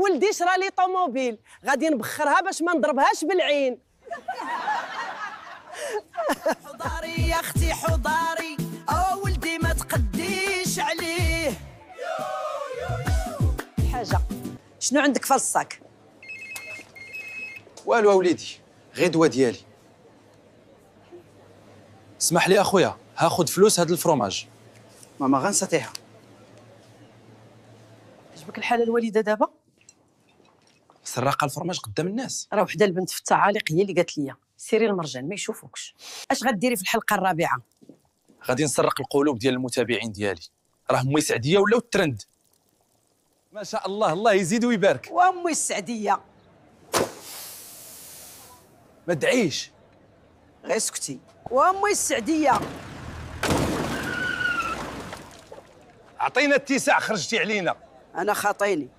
ولدي شرا لي طوموبيل غادي نبخرها باش ما نضربهاش بالعين. حضاري يا اختي حضاري، او ولدي ما تقديش عليه. حاجه شنو عندك في الصاك؟ والو وليدي، غير دوا ديالي. اسمح لي اخويا، هاخد فلوس هاد الفرomاج. ماما غنساتيها. عجبك الحاله الوالده دابا؟ سراقه الفرماج قدام الناس. راه وحده البنت في التعاليق هي اللي قالت لي سيري المرجان ما يشوفوكش. اش غديري في الحلقه الرابعه؟ غادي نسرق القلوب ديال المتابعين ديالي. راه امي سعديه ولاو الترند. ما شاء الله، الله يزيد ويبارك. وامي السعديه ما تدعيش. غير اسكتي. وامي السعديه عطينا التسع خرجتي علينا. انا خاطيني